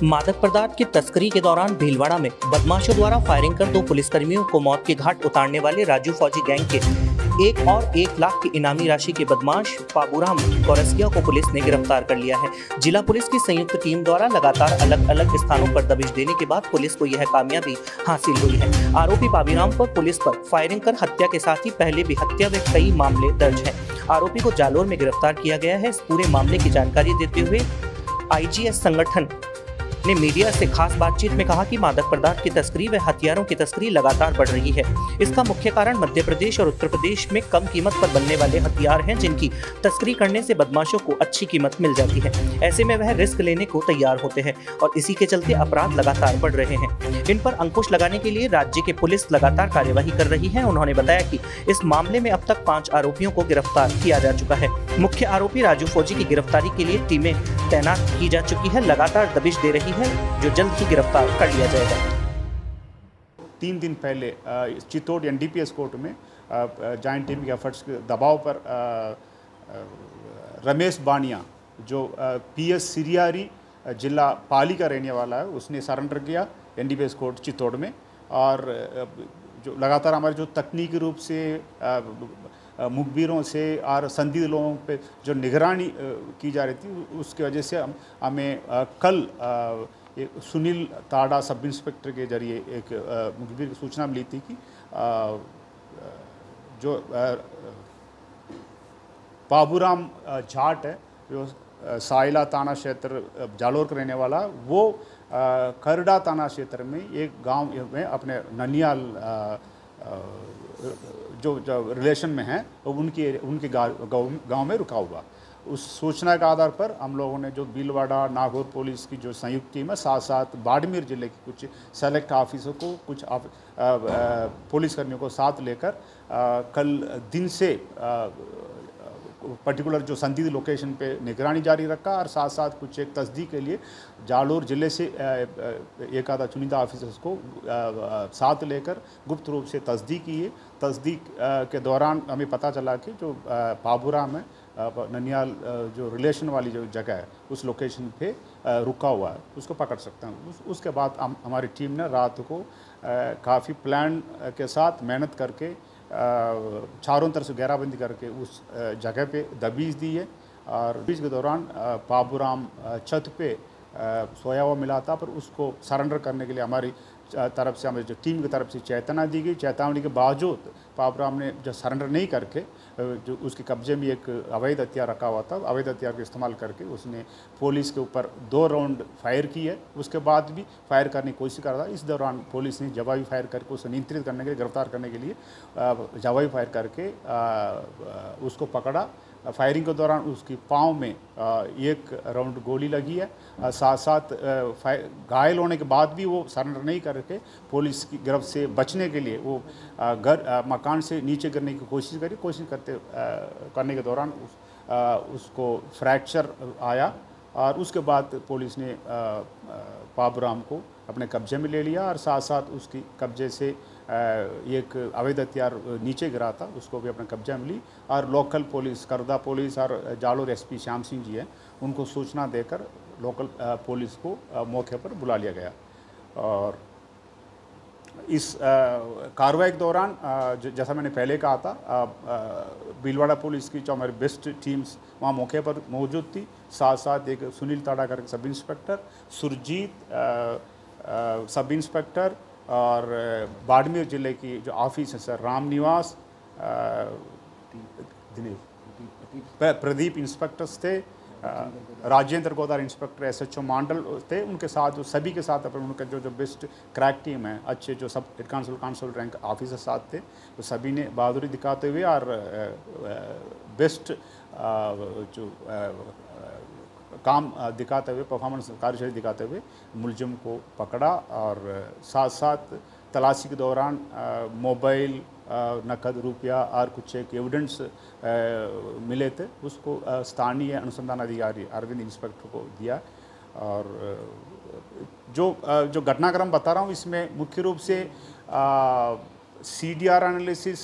मादक पदार्थ की तस्करी के दौरान भीलवाड़ा में बदमाशों द्वारा फायरिंग कर 2 पुलिसकर्मियों को मौत के घाट उतारने वाले राजू फौजी गैंग के 1 लाख की इनामी राशि के बदमाश बाबूराम गौरसिया को पुलिस ने गिरफ्तार कर लिया है। जिला पुलिस की संयुक्त टीम द्वारा लगातार अलग अलग स्थानों पर दबिश देने के बाद पुलिस को यह कामयाबी हासिल हुई है। आरोपी बाबूराम पर पुलिस पर फायरिंग कर हत्या के साथ ही पहले भी हत्या व कई मामले दर्ज हैं। आरोपी को जालोर में गिरफ्तार किया गया है। इस पूरे मामले की जानकारी देते हुए आईजीएस संगठन ने मीडिया से खास बातचीत में कहा कि मादक पदार्थ की तस्करी व हथियारों की तस्करी लगातार बढ़ रही है। इसका मुख्य कारण मध्य प्रदेश और उत्तर प्रदेश में कम कीमत पर बनने वाले हथियार हैं, जिनकी तस्करी करने से बदमाशों को अच्छी कीमत मिल जाती है। ऐसे में वह रिस्क लेने को तैयार होते हैं और इसी के चलते अपराध लगातार बढ़ रहे हैं। इन पर अंकुश लगाने के लिए राज्य की पुलिस लगातार कार्यवाही कर रही है। उन्होंने बताया कि इस मामले में अब तक 5 आरोपियों को गिरफ्तार किया जा चुका है। मुख्य आरोपी राजू फौजी की गिरफ्तारी के लिए टीमें तैनात की जा चुकी है, लगातार दबिश दे रही है, जो जल्द ही गिरफ्तार कर लिया जाएगा। 3 दिन पहले चित्तौड़ एनडीपीएस कोर्ट में जॉइंट टीम के एफर्ट्स के दबाव पर रमेश बानिया जो पीएस सिरियारी जिला पाली का रहने वाला है, उसने सरेंडर किया एनडीपीएस कोर्ट चित्तौड़ में। और जो लगातार हमारे जो तकनीकी रूप से मुखबिरों से और संदिग्ध लोगों पे जो निगरानी की जा रही थी, उसकी वजह से हमें कल एक सुनील ताड़ा सब इंस्पेक्टर के जरिए एक मुखबिर की सूचना मिली थी कि जो बाबूराम जाट है, जो साइला थाना क्षेत्र जालोर का रहने वाला, वो करड़ा थाना क्षेत्र में एक गांव में अपने ननियाल जो रिलेशन में हैं उनके गांव में रुका हुआ। उस सूचना के आधार पर हम लोगों ने जो भीलवाड़ा नागौर पुलिस की जो संयुक्त टीम है, साथ साथ बाड़मेर जिले की कुछ सेलेक्ट ऑफिसर को, कुछ पुलिसकर्मियों को साथ लेकर कल दिन से पर्टिकुलर जो संदिग्ध लोकेशन पे निगरानी जारी रखा और साथ साथ कुछ एक तस्दीक के लिए जालोर जिले से एक आधा चुनिंदा ऑफिसर्स को साथ लेकर गुप्त रूप से तस्दीक की है। तस्दीक के दौरान हमें पता चला कि जो बाबूराम है ननियाल जो रिलेशन वाली जो जगह है, उस लोकेशन पे रुका हुआ है, उसको पकड़ सकते हैं। उसके बाद हमारी टीम ने रात को काफ़ी प्लान के साथ मेहनत करके चारों तरफ से घेराबंदी करके उस जगह पे दबीज दी है। और बीच के दौरान बाबूराम छत पे सोया हुआ मिला था, पर उसको सरेंडर करने के लिए हमारी तरफ से, हमें जो टीम की तरफ से चेतावनी दी गई। चेतावनी के बावजूद बाबूराम ने जो सरेंडर नहीं करके, जो उसके कब्जे में एक अवैध हथियार रखा हुआ था, अवैध हथियार का इस्तेमाल करके उसने पुलिस के ऊपर 2 राउंड फायर की है। उसके बाद भी फायर करने की कोशिश कर रहा था। इस दौरान पुलिस ने जवाबी फायर करके उसे नियंत्रित करने के लिए, गिरफ्तार करने के लिए जवाबी फायर करके उसको पकड़ा। फायरिंग के दौरान उसकी पाँव में 1 राउंड गोली लगी है। साथ साथ घायल होने के बाद भी वो सरेंडर नहीं करके पुलिस की गिरफ्त से बचने के लिए वो मकान से नीचे गिरने की कोशिश करने के दौरान उसको फ्रैक्चर आया और उसके बाद पुलिस ने बाबूराम को अपने कब्जे में ले लिया और साथ साथ उसकी कब्जे से एक अवैध हथियार नीचे गिरा था, उसको भी अपने कब्जा में ली। और लोकल पुलिस, करदा पुलिस और जालोर एसपी श्याम सिंह जी हैं, उनको सूचना देकर लोकल पुलिस को मौके पर बुला लिया गया। और इस कार्रवाई के दौरान जैसा मैंने पहले कहा था, भीलवाड़ा पुलिस की जो हमारी बेस्ट टीम्स वहाँ मौके पर मौजूद थी। साथ साथ एक सुनील ताड़ा करके sub inspector, Surjit sub inspector और बाड़मेर जिले की जो ऑफिस है सर राम निवास, प्रदीप इंस्पेक्टर्स थे, राजेंद्र गोदार इंस्पेक्टर, एसएचओ मांडल थे। उनके साथ जो सभी के साथ अपन उनका जो बेस्ट क्रैक टीम है, अच्छे जो सब हेड कांस्टेबल रैंक ऑफिसर साथ थे, तो सभी ने बहादुरी दिखाते हुए और बेस्ट जो काम दिखाते हुए, परफॉर्मेंस कार्यशैली दिखाते हुए मुलजिम को पकड़ा। और साथ साथ तलाशी के दौरान मोबाइल, नकद रुपया और कुछ एक एविडेंस मिले थे, उसको स्थानीय अनुसंधान अधिकारी अरविंद इंस्पेक्टर को दिया। और जो घटनाक्रम बता रहा हूँ, इसमें मुख्य रूप से CDR एनालिसिस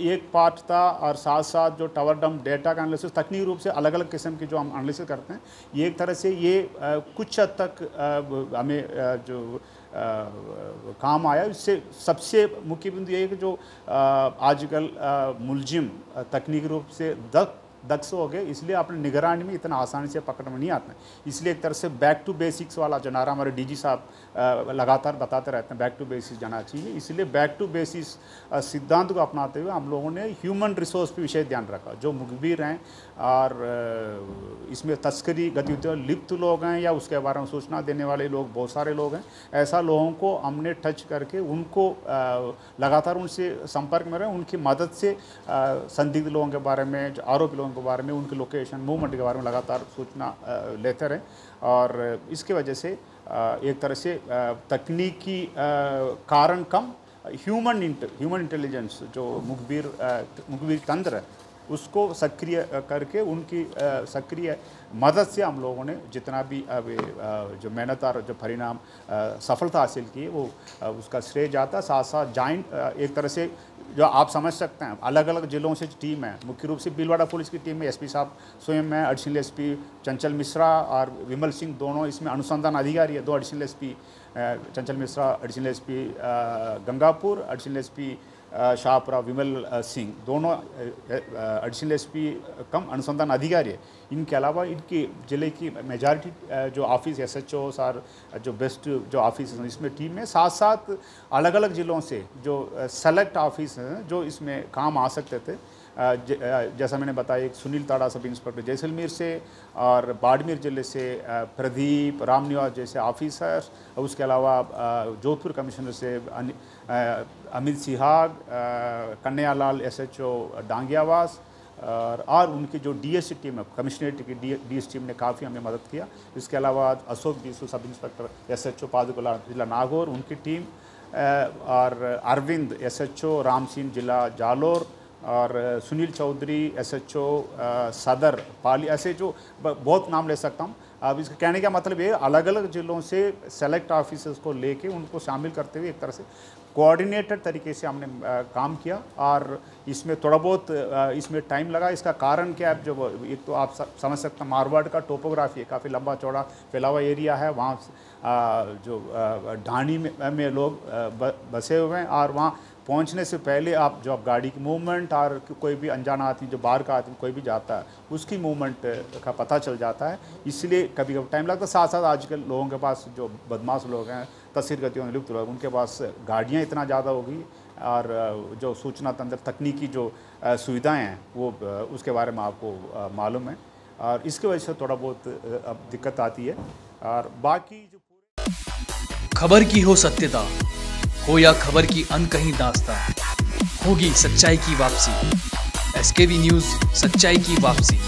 एक पार्ट था और साथ साथ जो टावर डंप डेटा का एनालिसिस, तकनीकी रूप से अलग अलग किस्म की जो हम एनालिसिस करते हैं, ये एक तरह से ये कुछ हद तक हमें जो काम आया। इससे सबसे मुख्य बिंदु ये है कि जो आजकल मुलजिम तकनीकी रूप से दक्ष हो गए, इसलिए अपने निगरानी में इतना आसानी से पकड़ में नहीं आता है। इसलिए एक तरह से बैक टू बेसिक्स वाला जो नारा हमारे DG साहब लगातार बताते रहते हैं, बैक टू बेसिक्स जाना चाहिए। इसलिए बैक टू बेसिक्स सिद्धांत को अपनाते हुए हम लोगों ने ह्यूमन रिसोर्स पे विशेष ध्यान रखा। जो मुखबिर हैं और इसमें तस्करी गतिविधियों लिप्त लोग हैं या उसके बारे में सूचना देने वाले लोग बहुत सारे लोग हैं, ऐसा लोगों को हमने टच करके उनको लगातार उनसे संपर्क में रहे, उनकी मदद से संदिग्ध लोगों के बारे में, जो आरोपी लोगों के बारे में, उनके लोकेशन मूवमेंट के बारे में लगातार सूचना लेते रहे। और इसके वजह से एक तरह से तकनीकी कारण कम, ह्यूमन इंटेलिजेंस जो मुखबिर तंत्र है उसको सक्रिय करके उनकी सक्रिय मदद से हम लोगों ने जितना भी जो मेहनत और जो परिणाम सफलता हासिल की वो उसका श्रेय जाता। साथ साथ जॉइंट एक तरह से जो आप समझ सकते हैं अलग अलग जिलों से टीम है, मुख्य रूप से भीलवाड़ा पुलिस की टीम में SP साहब स्वयं है, एडिशनल SP चंचल मिश्रा और विमल सिंह दोनों इसमें अनुसंधान अधिकारी है। 2 additional SP Chanchal Mishra, additional SP Gangapur, additional SP Shahpura Vimal Singh दोनों एडिशनल SP कम अनुसंधान अधिकारी है। इनके अलावा इनकी ज़िले की मेजॉरिटी जो ऑफिस SHOs और जो बेस्ट जो ऑफिस हैं इसमें टीम में, साथ साथ अलग अलग ज़िलों से जो सेलेक्ट ऑफिस हैं जो इसमें काम आ सकते थे। जैसा मैंने बताया, एक सुनील ताड़ा सब इंस्पेक्टर जैसलमेर से और बाड़मेर ज़िले से प्रदीप रामनिवास जैसे ऑफिसर्स, उसके अलावा जोधपुर कमिश्नर से अमित सिहाग, कन्हैयालाल SHO डांगियावास और उनकी जो DS टीम है, कमिश्नरेट की DS टीम ने काफ़ी हमें मदद किया। इसके अलावा Ashok Bisu sub inspector SHO पादुकोला जिला नागौर उनकी टीम, और अरविंद SHO राम सिंह जिला जालोर और सुनील चौधरी SHO सदर पाली, ऐसे जो बहुत नाम ले सकता हूँ। अब इसका कहने का मतलब ये अलग अलग ज़िलों से सेलेक्ट ऑफिसर्स को लेके उनको शामिल करते हुए एक तरह से कोऑर्डिनेटेड तरीके से हमने काम किया। और इसमें थोड़ा बहुत इसमें टाइम लगा। इसका कारण क्या है, जो एक तो आप समझ सकते हैं मारवाड़ का टोपोग्राफी है, काफ़ी लंबा चौड़ा फैला हुआ एरिया है, वहाँ जो ढाणी में लोग बसे हुए हैं और वहाँ पहुंचने से पहले आप गाड़ी की मूवमेंट और कोई भी अनजाना आदमी जो बाहर का आदमी कोई भी जाता है उसकी मूवमेंट का पता चल जाता है, इसलिए कभी कभी टाइम लगता है। साथ साथ आजकल लोगों के पास जो बदमाश लोग हैं, तस्वीर गतियों में लिप्त लोग, उनके पास गाड़ियाँ इतना ज़्यादा होगी और जो सूचना तंत्र तकनीकी जो सुविधाएँ हैं वो उसके बारे में आपको मालूम है और इसकी वजह से थोड़ा बहुत अब दिक्कत आती है। और बाकी जो खबर की हो सत्यता हो या खबर की अनकही दास्तां, होगी सच्चाई की वापसी। SKB न्यूज़, सच्चाई की वापसी।